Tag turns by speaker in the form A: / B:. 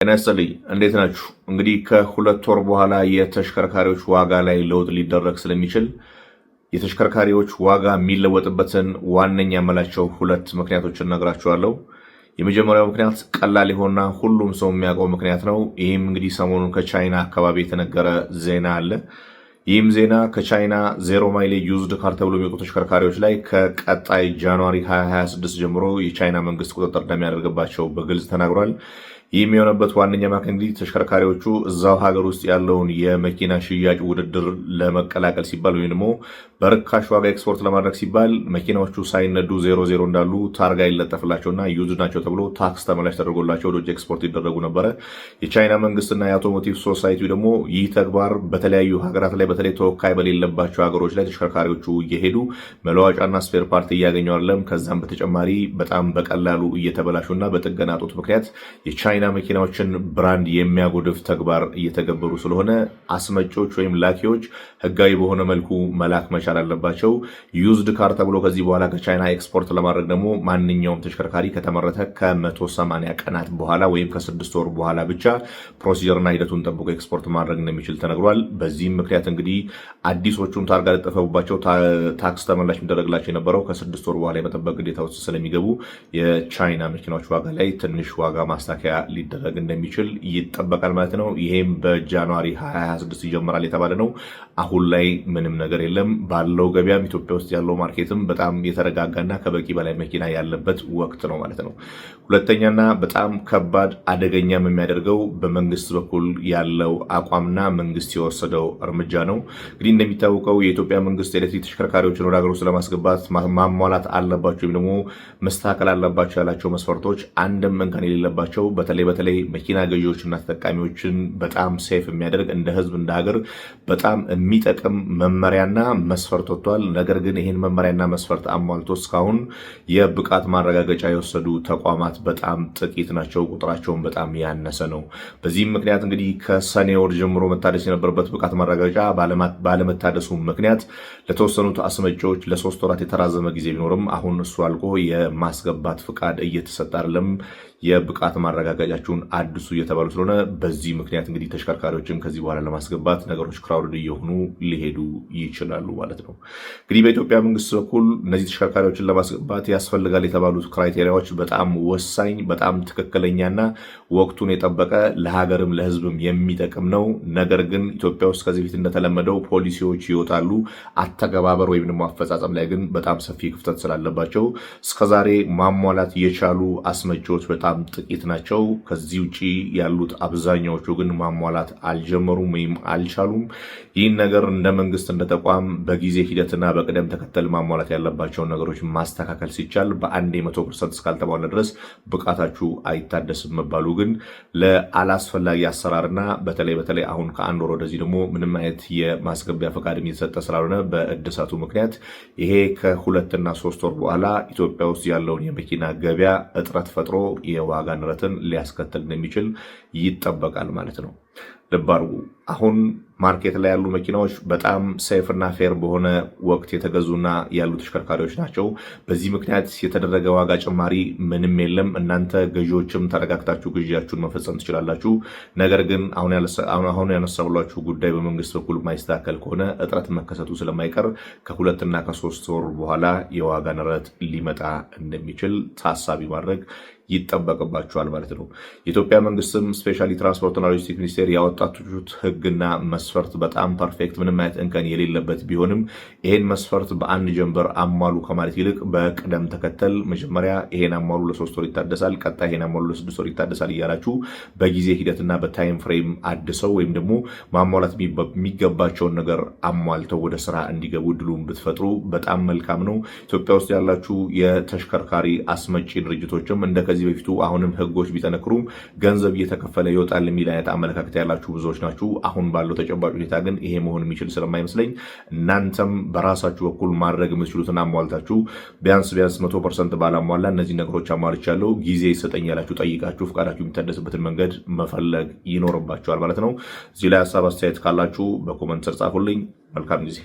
A: እነሰልይ እንዴት ናችሁ? እንግዲህ ከሁለት ወር በኋላ የተሽከርካሪዎች ዋጋ ላይ ለውጥ ሊደረግ ስለሚችል የተሽከርካሪዎች ዋጋ የሚለወጥበትን ዋነኛ መላቸው ሁለት ምክንያቶችን ነግራችኋለሁ። የመጀመሪያው ምክንያት ቀላል የሆነና ሁሉም ሰው የሚያውቀው ምክንያት ነው። ይህም እንግዲህ ሰሞኑን ከቻይና አካባቢ የተነገረ ዜና አለ። ይህም ዜና ከቻይና ዜሮ ማይሌጅ ዩዝድ ካር ተብሎ የሚወጡ ተሽከርካሪዎች ላይ ከቀጣይ ጃንዋሪ 2026 ጀምሮ የቻይና መንግስት ቁጥጥር እንደሚያደርግባቸው በግልጽ ተናግሯል። ይህም የሆነበት ዋነኛ ምክንያት እንግዲህ ተሽከርካሪዎቹ እዛው ሀገር ውስጥ ያለውን የመኪና ሽያጭ ውድድር ለመቀላቀል ሲባል ወይም ደግሞ በርካሽ ዋጋ ኤክስፖርት ለማድረግ ሲባል መኪናዎቹ ሳይነዱ 00 እንዳሉ ታርጋ ይለጠፍላቸውና ዩዝ ናቸው ተብሎ ታክስ ተመላሽ ተደርጎላቸው ወደ ውጭ ኤክስፖርት ይደረጉ ነበረ። የቻይና መንግስትና የአውቶሞቲቭ ሶሳይቲ ደግሞ ይህ ተግባር በተለያዩ ሀገራት ላይ በተለይ ተወካይ በሌለባቸው ሀገሮች ላይ ተሽከርካሪዎቹ እየሄዱ መለዋጫና ስፔር ፓርት እያገኙ አይደለም። ከዛም በተጨማሪ በጣም በቀላሉ እየተበላሹና በጥገና እጦት ምክንያት የቻይና መኪናዎችን ብራንድ የሚያጎድፍ ተግባር እየተገበሩ ስለሆነ አስመጪዎች ወይም ላኪዎች ህጋዊ በሆነ መልኩ መላክ መቻል አለባቸው። ዩዝድ ካር ተብሎ ከዚህ በኋላ ከቻይና ኤክስፖርት ለማድረግ ደግሞ ማንኛውም ተሽከርካሪ ከተመረተ ከ180 ቀናት በኋላ ወይም ከ6 ወር በኋላ ብቻ ፕሮሲጀርና ሂደቱን ጠብቆ ኤክስፖርት ማድረግ እንደሚችል ተነግሯል። በዚህም ምክንያት እንግዲህ አዲሶቹም ታርጋ ለጠፈቡባቸው ታክስ ተመላሽ የሚደረግላቸው የነበረው ከ6 ወር በኋላ የመጠበቅ ግዴታ ውስጥ ስለሚገቡ የቻይና መኪናዎች ዋጋ ላይ ትንሽ ዋጋ ማስተካከያ ሊደረግ እንደሚችል ይጠበቃል ማለት ነው። ይሄም በጃንዋሪ 2026 ይጀምራል የተባለ ነው። አሁን ላይ ምንም ነገር የለም። ባለው ገበያም ኢትዮጵያ ውስጥ ያለው ማርኬትም በጣም የተረጋጋና ከበቂ በላይ መኪና ያለበት ወቅት ነው ማለት ነው። ሁለተኛና በጣም ከባድ አደገኛም የሚያደርገው በመንግስት በኩል ያለው አቋምና መንግስት የወሰደው እርምጃ ነው። እንግዲህ እንደሚታወቀው የኢትዮጵያ መንግስት ኤሌክትሪክ ተሽከርካሪዎችን ወደ ሀገር ውስጥ ለማስገባት ማሟላት አለባቸው ወይም ደግሞ መስተካከል አለባቸው ያላቸው መስፈርቶች አንድም እንከን የሌለባቸው በተለይ መኪና ገዢዎችና ተጠቃሚዎችን በጣም ሴፍ የሚያደርግ እንደ ህዝብ እንደ ሀገር በጣም የሚጠቅም መመሪያና መስፈርት ወጥቷል። ነገር ግን ይህን መመሪያና መስፈርት አሟልቶ እስካሁን የብቃት ማረጋገጫ የወሰዱ ተቋማት በጣም ጥቂት ናቸው። ቁጥራቸውን በጣም ያነሰ ነው። በዚህም ምክንያት እንግዲህ ከሰኔ ወር ጀምሮ መታደስ የነበረበት ብቃት ማረጋገጫ ባለመታደሱ ምክንያት ለተወሰኑት አስመጪዎች ለ3 ወራት የተራዘመ ጊዜ ቢኖርም አሁን እሱ አልቆ የማስገባት ፍቃድ እየተሰጠ አይደለም። የብቃት ማረጋገጫችሁን አድሱ እየተባሉ ስለሆነ በዚህ ምክንያት እንግዲህ ተሽከርካሪዎችን ከዚህ በኋላ ለማስገባት ነገሮች ክራውድድ እየሆኑ ሊሄዱ ይችላሉ ማለት ነው። እንግዲህ በኢትዮጵያ መንግስት በኩል እነዚህ ተሽከርካሪዎችን ለማስገባት ያስፈልጋል የተባሉት ክራይቴሪያዎች በጣም ወሳኝ፣ በጣም ትክክለኛና ወቅቱን የጠበቀ ለሀገርም ለህዝብም የሚጠቅም ነው። ነገር ግን ኢትዮጵያ ውስጥ ከዚህ በፊት እንደተለመደው ፖሊሲዎች ይወጣሉ። አተገባበር ወይም ደግሞ አፈጻጸም ላይ ግን በጣም ሰፊ ክፍተት ስላለባቸው እስከዛሬ ማሟላት የቻሉ አስመጪዎች በጣም ጥቂት ናቸው። ከዚህ ውጪ ያሉት አብዛኛዎቹ ግን ማሟላት አልጀመሩም ወይም አልቻሉም። ይህን ነገር እንደ መንግስት እንደ ተቋም በጊዜ ሂደትና በቅደም ተከተል ማሟላት ያለባቸውን ነገሮች ማስተካከል ሲቻል በአንዴ 100% እስካልተሟላ ድረስ ብቃታችሁ አይታደስም መባሉ ግን ለአላስፈላጊ አሰራርና በተለይ አሁን ከአንድ ወር ወደዚህ ደግሞ ምንም አይነት የማስገቢያ ፈቃድ የተሰጠ ስላልሆነ በእድሳቱ ምክንያት ይሄ ከ2 እና 3 ወር በኋላ ኢትዮጵያ ውስጥ ያለውን የመኪና ገበያ እጥረት ፈጥሮ የዋጋ ንረትን ሊያስከትል እንደሚችል ይጠበቃል ማለት ነው። ልብ አድርጉ። አሁን ማርኬት ላይ ያሉ መኪናዎች በጣም ሴፍ እና ፌር በሆነ ወቅት የተገዙና ያሉ ተሽከርካሪዎች ናቸው። በዚህ ምክንያት የተደረገ ዋጋ ጭማሪ ምንም የለም። እናንተ ገዢዎችም ተረጋግታችሁ ግዢያችሁን መፈጸም ትችላላችሁ። ነገር ግን አሁን ያነሳሁላችሁ ጉዳይ በመንግስት በኩል ማይስተካከል ከሆነ እጥረት መከሰቱ ስለማይቀር ከ2 እና ከ3 ወር በኋላ የዋጋ ንረት ሊመጣ እንደሚችል ታሳቢ ማድረግ ይጠበቅባቸዋል ማለት ነው። የኢትዮጵያ መንግስትም ስፔሻሊ ትራንስፖርትና ሎጂስቲክስ ሚኒስቴር ያወጣችሁት ህግና መስፈርት በጣም ፐርፌክት ምንም አይነት እንከን የሌለበት ቢሆንም ይሄን መስፈርት በአንድ ጀንበር አሟሉ ከማለት ይልቅ በቅደም ተከተል መጀመሪያ ይሄን አሟሉ ለ3 ወር ይታደሳል፣ ቀጣይ ይሄን አሟሉ ለ6 ወር ይታደሳል እያላችሁ በጊዜ ሂደትና በታይም ፍሬም አድሰው ወይም ደግሞ ማሟላት የሚገባቸውን ነገር አሟልተው ወደ ስራ እንዲገቡ ድሉን ብትፈጥሩ በጣም መልካም ነው። ኢትዮጵያ ውስጥ ያላችሁ የተሽከርካሪ አስመጪ ድርጅቶችም እንደከዚህ በፊቱ አሁንም ህጎች ቢጠነክሩም ገንዘብ እየተከፈለ ይወጣል የሚል አይነት አመለካከት ያላችሁ ብዙዎች ናችሁ። አሁን ባለው ተጨባጭ ሁኔታ ግን ይሄ መሆን የሚችል ስለማይመስለኝ እናንተም በራሳችሁ በኩል ማድረግ የምትችሉትን አሟልታችሁ ቢያንስ 100% ባላሟላ እነዚህ ነገሮች አሟልቻለሁ ጊዜ ይሰጠኝ ያላችሁ ጠይቃችሁ ፍቃዳችሁ የሚታደስበትን መንገድ መፈለግ ይኖርባችኋል ማለት ነው። እዚህ ላይ ሀሳብ አስተያየት ካላችሁ በኮመንት ስር ጻፉልኝ። መልካም ጊዜ